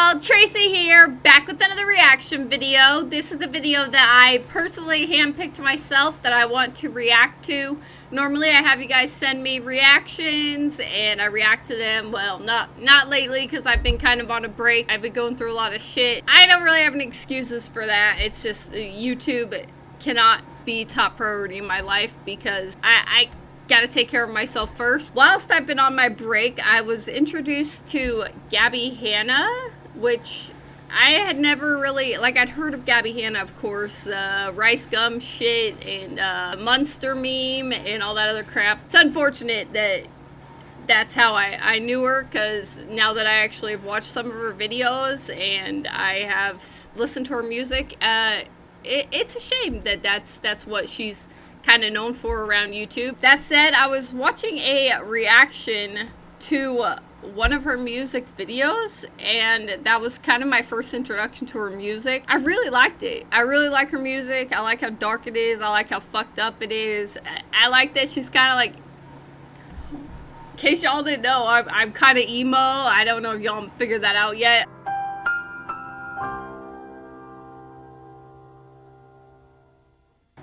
y'all, Tracy here, back with another reaction video. This is a video that I personally handpicked myself that I want to react to. Normally I have you guys send me reactions and I react to them. Well, not lately because I've been kind of on a break. I've been going through a lot of shit. I don't really have any excuses for that. It's just YouTube cannot be top priority in my life because I gotta take care of myself first. Whilst I've been on my break, I was introduced to Gabbie Hanna, which I had never really, like, I'd heard of Gabbie Hanna, of course, Rice Gum shit and Munster meme and all that other crap. It's unfortunate that that's how I knew her, because now that I actually have watched some of her videos and I have listened to her music, it's a shame that that's what she's kind of known for around YouTube. That said, I was watching a reaction to one of her music videos, and that was kind of my first introduction to her music. I really liked it. I really like her music. I like how dark it is. I like how fucked up it is. I like that she's kind of like, in case y'all didn't know, I'm kind of emo. I don't know if y'all figured that out yet.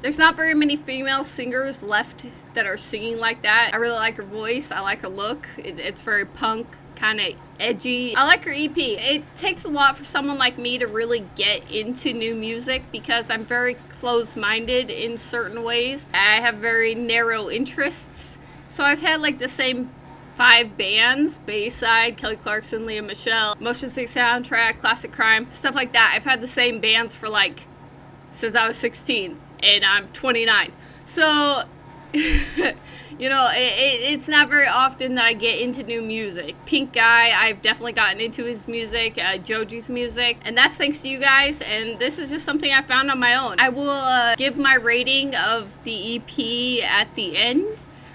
There's not very many female singers left that are singing like that. I really like her voice. I like her look. It's very punk, kind of edgy. I like her EP. It takes a lot for someone like me to really get into new music because I'm very closed-minded in certain ways. I have very narrow interests. So I've had like the same 5 bands: Bayside, Kelly Clarkson, Leah Michelle, Motion Six Soundtrack, Classic Crime, stuff like that. I've had the same bands for like since I was 16. And I'm 29. So, you know, it's not very often that I get into new music. Pink Guy, I've definitely gotten into his music, Joji's music, and that's thanks to you guys, and this is just something I found on my own. I will give my rating of the EP at the end,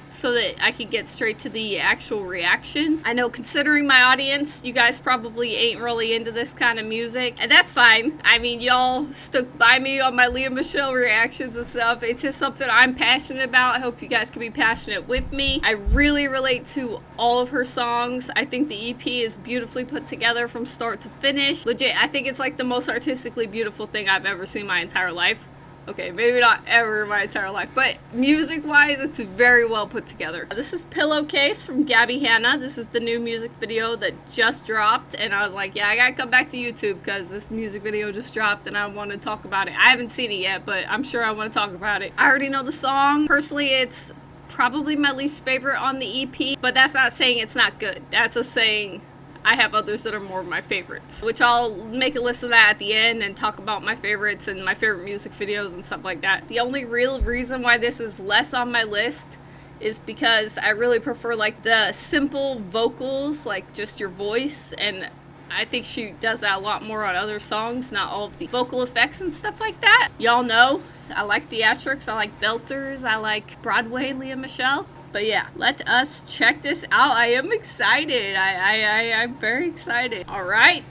so that I could get straight to the actual reaction. I know, considering my audience, you guys probably ain't really into this kind of music, and that's fine. I mean, y'all stuck by me on my Leah Michelle reactions and stuff. It's just something I'm passionate about. I hope you guys can be passionate with me. I really relate to all of her songs. I think the EP is beautifully put together from start to finish. Legit, I think it's like the most artistically beautiful thing I've ever seen my entire life. Okay, maybe not ever in my entire life, but music-wise, it's very well put together. This is Pillowcase from Gabbie Hanna. This is the new music video that just dropped, and I was like, yeah, I gotta come back to YouTube because this music video just dropped and I want to talk about it. I haven't seen it yet, but I'm sure I want to talk about it. I already know the song. Personally, it's probably my least favorite on the EP, but that's not saying it's not good. That's just saying I have others that are more of my favorites, which I'll make a list of that at the end and talk about my favorites and my favorite music videos and stuff like that. The only real reason why this is less on my list is because I really prefer like the simple vocals, like just your voice, and I think she does that a lot more on other songs, not all of the vocal effects and stuff like that. Y'all know I like theatrics, I like belters, I like Broadway Leah Michelle. But yeah, let us check this out. I am excited. I'm very excited. All right,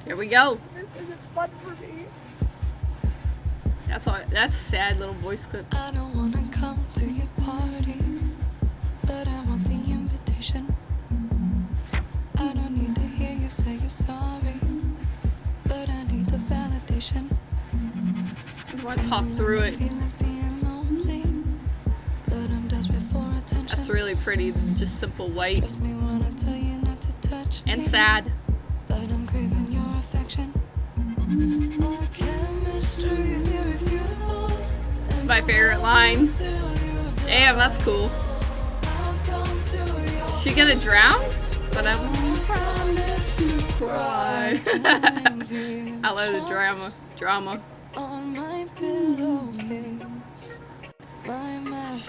here we go. This isn't fun for me. That's a sad little voice clip. I don't wanna come to your party, but I want the invitation. I don't need to hear you say you're sorry, but I need the validation. I want to talk through it. That's really pretty, just simple white and sad. But I'm craving your affection. This is my favorite line. Damn, that's cool. Is she gonna drown? But I won't promise to cry. I love the drama. On my pillowcase,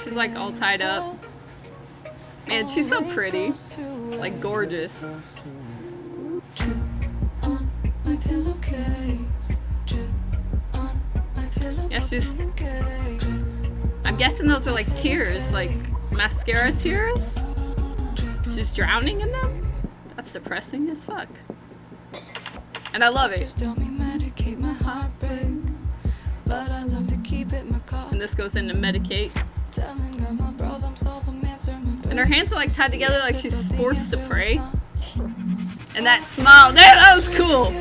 she's like all tied up. Man, she's so pretty. Like gorgeous. Yeah, she's... I'm guessing those are like tears, like mascara tears. She's drowning in them? That's depressing as fuck. And I love it. And this goes into medicate. And her hands are like tied together like she's forced to pray. And that smile, that was cool.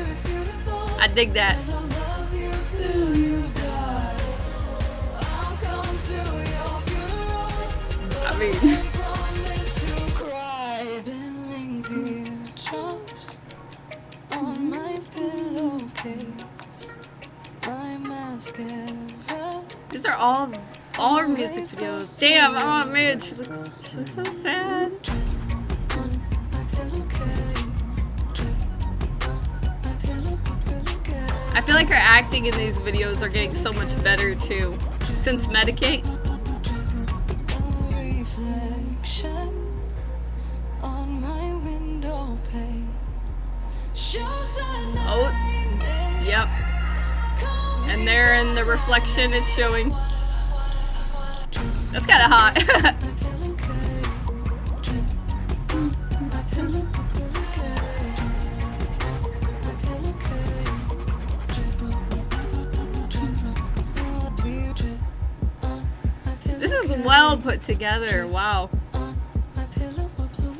I dig that. And I'll love you till you die. I'll come to your funeral. I mean, Promise to cry. Spilling teardrops on my pillowcase. My mascara. these are all her music videos. Damn, oh man, she looks so sad. On my pillowcase. On my pillowcase. I feel like her acting in these videos are getting so much better too. Since Medicate. A reflection on my window pane shows the Oh, night yep. And there in the reflection is showing. That's kind of hot. This is well put together. Wow.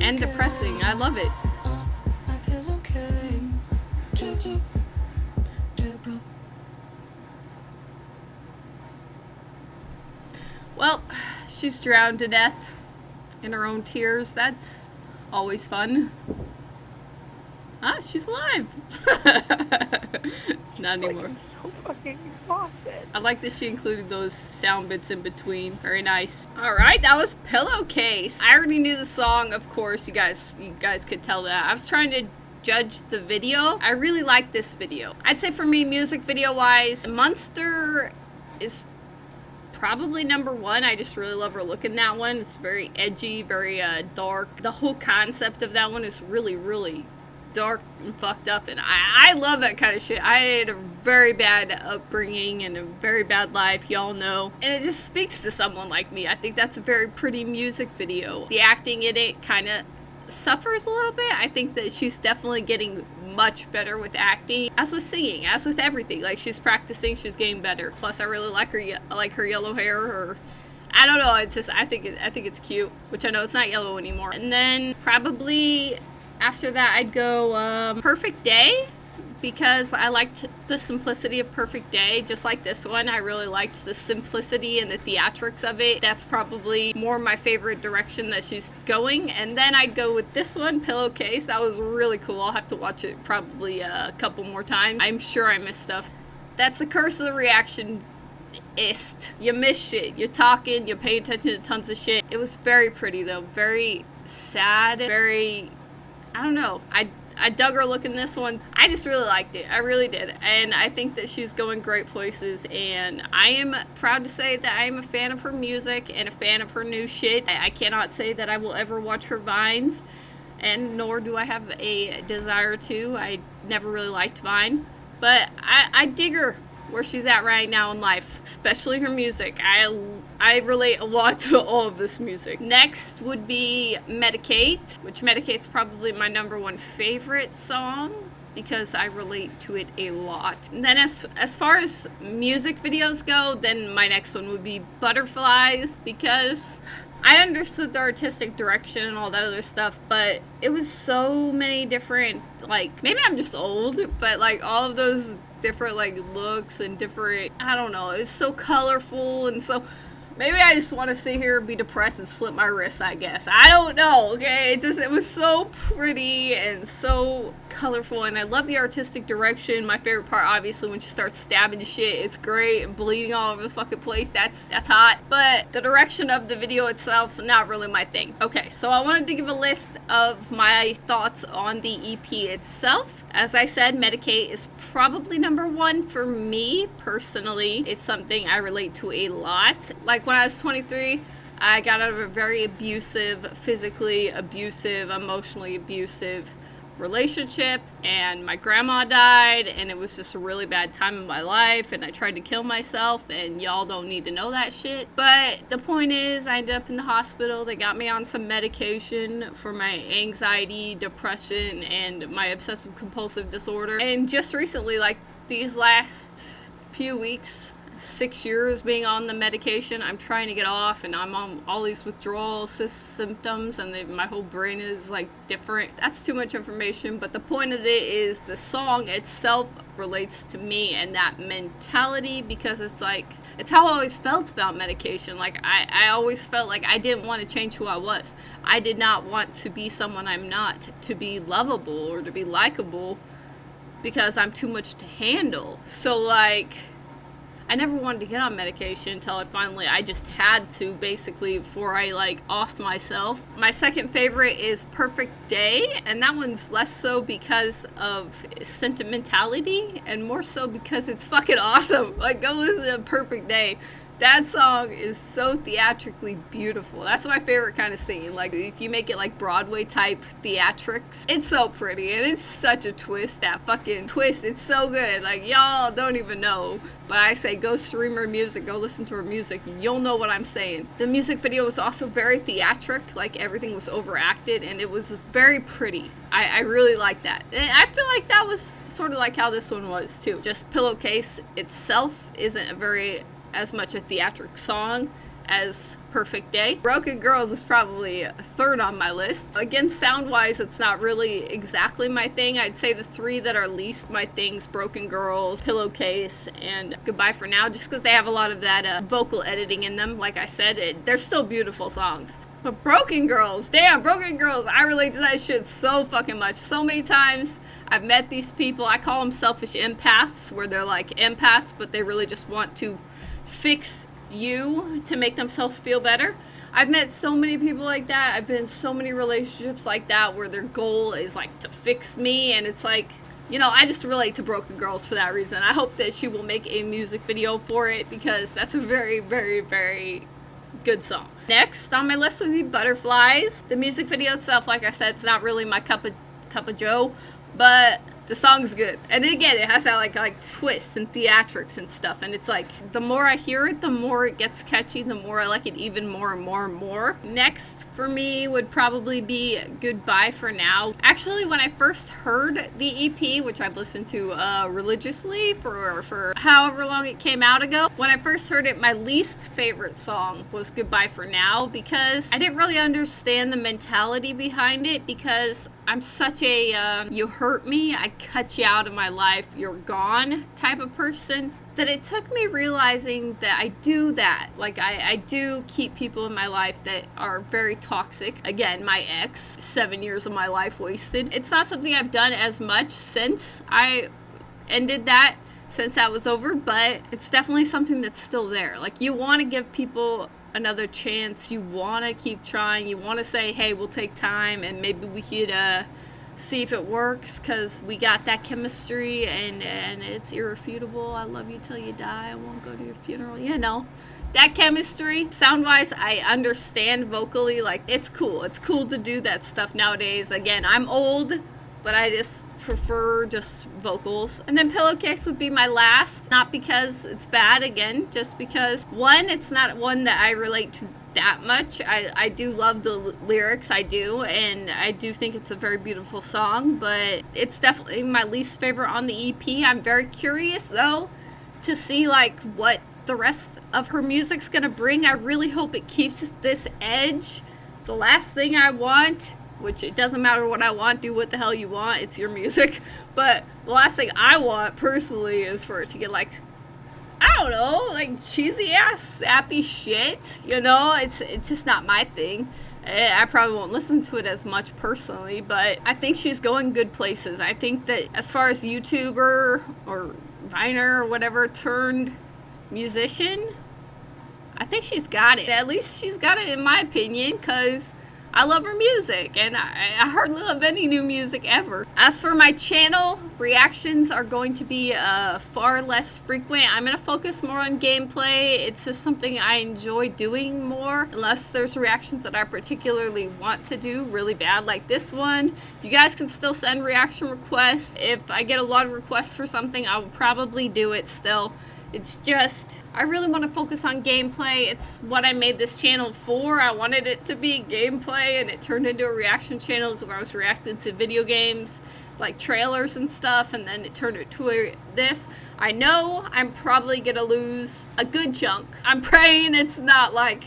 And depressing. I love it. Well, she's drowned to death in her own tears. That's always fun. Ah, she's alive. Not anymore. So fucking exhausted. I like that she included those sound bits in between. Very nice. All right, that was Pillowcase. I already knew the song, of course. You guys could tell that. I was trying to judge the video. I really like this video. I'd say for me, music video wise, Monster is probably number one. I just really love her look in that one. It's very edgy, very dark. The whole concept of that one is really, really dark and fucked up, and I love that kind of shit. I had a very bad upbringing and a very bad life, y'all know, and it just speaks to someone like me. I think that's a very pretty music video. The acting in it kind of suffers a little bit. I think that she's definitely getting much better with acting, as with singing, as with everything. Like, she's practicing, she's getting better. Plus, I really like her. I like her yellow hair. Or I don't know. It's just I think it's cute, which I know it's not yellow anymore. And then probably after that, I'd go Perfect Day, because I liked the simplicity of Perfect Day, just like this one. I really liked the simplicity and the theatrics of it. That's probably more my favorite direction that she's going. And then I'd go with this one, Pillowcase. That was really cool. I'll have to watch it probably a couple more times. I'm sure I missed stuff. That's the curse of the reaction. You miss shit. You're talking, you're paying attention to tons of shit. It was very pretty though. Very sad. Very, I don't know. I dug her look in this one. I just really liked it. I really did. And I think that she's going great places. And I am proud to say that I am a fan of her music and a fan of her new shit. I cannot say that I will ever watch her Vines, and nor do I have a desire to. I never really liked Vine. But I dig her where she's at right now in life, especially her music. I relate a lot to all of this music. Next would be Medicate, which Medicate's probably my number one favorite song because I relate to it a lot. And then as far as music videos go, then my next one would be Butterflies, because I understood the artistic direction and all that other stuff, but it was so many different, like, maybe I'm just old, but like all of those different like looks and different, I don't know, it's so colorful, and so maybe I just want to sit here and be depressed and slip my wrists, I guess. I don't know, okay? It was so pretty and so colorful, and I love the artistic direction. My favorite part, obviously, when she starts stabbing shit. It's great, and bleeding all over the fucking place. That's hot. But the direction of the video itself, not really my thing. Okay, so I wanted to give a list of my thoughts on the EP itself. As I said, Medicate is probably number one for me, personally. It's something I relate to a lot. Like, when I was 23, I got out of a very abusive, physically abusive, emotionally abusive relationship, and my grandma died, and it was just a really bad time in my life, and I tried to kill myself, and y'all don't need to know that shit. But the point is, I ended up in the hospital. They got me on some medication for my anxiety, depression, and my obsessive compulsive disorder. And just recently, like these last few weeks, 6 years being on the medication. I'm trying to get off, and I'm on all these withdrawal symptoms, and my whole brain is like different. That's too much information, but the point of it is the song itself relates to me and that mentality, because it's like, it's how I always felt about medication. Like, I always felt like I didn't want to change who I was. I did not want to be someone I'm not, to be lovable or to be likable, because I'm too much to handle. So, like, I never wanted to get on medication until I just had to, basically, before I, like, offed myself. My second favorite is Perfect Day, and that one's less so because of sentimentality and more so because it's fucking awesome. Like, go listen to Perfect Day. That song is so theatrically beautiful. That's my favorite kind of singing. Like, if you make it like Broadway type theatrics, it's so pretty, and it's such a twist. That fucking twist, it's so good. Like, y'all don't even know, but I say go stream her music, go listen to her music. You'll know what I'm saying. The music video was also very theatric. Like, everything was overacted, and it was very pretty. I really like that. And I feel like that was sort of like how this one was too. Just Pillowcase itself isn't as much a theatric song as Perfect Day. Broken Girls is probably third on my list. Again, sound-wise, it's not really exactly my thing. I'd say the three that are least my things, Broken Girls, Pillowcase, and Goodbye for Now, just because they have a lot of that vocal editing in them. Like I said, they're still beautiful songs. But Broken Girls, damn, Broken Girls, I relate to that shit so fucking much. So many times I've met these people, I call them selfish empaths, where they're like empaths, but they really just want to fix you to make themselves feel better. I've met so many people like that. I've been in so many relationships like that where their goal is like to fix me, and it's like, you know, I just relate to Broken Girls for that reason. I hope that she will make a music video for it, because that's a very, very, very good song. Next on my list would be Butterflies. The music video itself, like I said, it's not really my cup of joe, but the song's good. And again, it has that like twist and theatrics and stuff, and it's like, the more I hear it, the more it gets catchy, the more I like it even more and more and more. Next for me would probably be Goodbye for Now. Actually, when I first heard the EP, which I've listened to religiously for however long it came out ago, when I first heard it, my least favorite song was Goodbye for Now, because I didn't really understand the mentality behind it, because I'm such a you hurt me, I cut you out of my life, you're gone type of person, that it took me realizing that I do that. Like, I do keep people in my life that are very toxic. Again, my ex, 7 years of my life wasted. It's not something I've done as much since I ended that, since that was over, but it's definitely something that's still there. Like, you want to give people another chance, you want to keep trying, you want to say, hey, we'll take time and maybe we could see if it works, because we got that chemistry and it's irrefutable. I love you till you die, I won't go to your funeral, you know, that chemistry. Sound wise, I understand vocally, like, it's cool to do that stuff nowadays. Again, I'm old, but I just prefer just vocals. And then Pillowcase would be my last, not because it's bad, again, just because, one, it's not one that I relate to that much. I do love the lyrics, I do, and I do think it's a very beautiful song, but it's definitely my least favorite on the EP. I'm very curious, though, to see, like, what the rest of her music's gonna bring. I really hope it keeps this edge. The last thing I want, which it doesn't matter what I want, do what the hell you want, it's your music, but the last thing I want, personally, is for it to get, like, I don't know, like, cheesy ass sappy shit, you know. It's just not my thing. I probably won't listen to it as much personally, but I think she's going good places. I think that as far as YouTuber or Viner or whatever turned musician, I think she's got it. At least she's got it, in my opinion, because I love her music, and I hardly love any new music ever. As for my channel, reactions are going to be far less frequent. I'm going to focus more on gameplay. It's just something I enjoy doing more, unless there's reactions that I particularly want to do really bad, like this one. You guys can still send reaction requests. If I get a lot of requests for something, I will probably do it still. It's just, I really want to focus on gameplay. It's what I made this channel for. I wanted it to be gameplay, and it turned into a reaction channel because I was reacting to video games. like trailers and stuff, and then it turned into this. I know I'm probably gonna lose a good chunk. I'm praying it's not like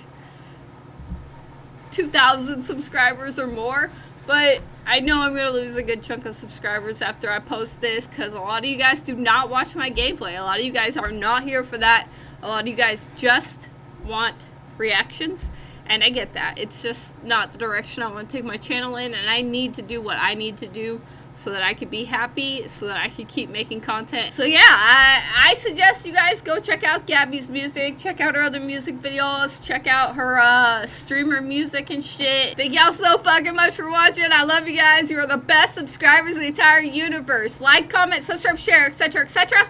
2,000 subscribers or more, but I know I'm gonna lose a good chunk of subscribers after I post this, because a lot of you guys do not watch my gameplay. A lot of you guys are not here for that. A lot of you guys just want reactions, and I get that. It's just not the direction I want to take my channel in, and I need to do what I need to do so that I could be happy, so that I could keep making content. So yeah, I suggest you guys go check out Gabbie's music, check out her other music videos, check out her streamer music and shit. Thank y'all so fucking much for watching. I love you guys. You are the best subscribers in the entire universe. Like, comment, subscribe, share, etc., etc.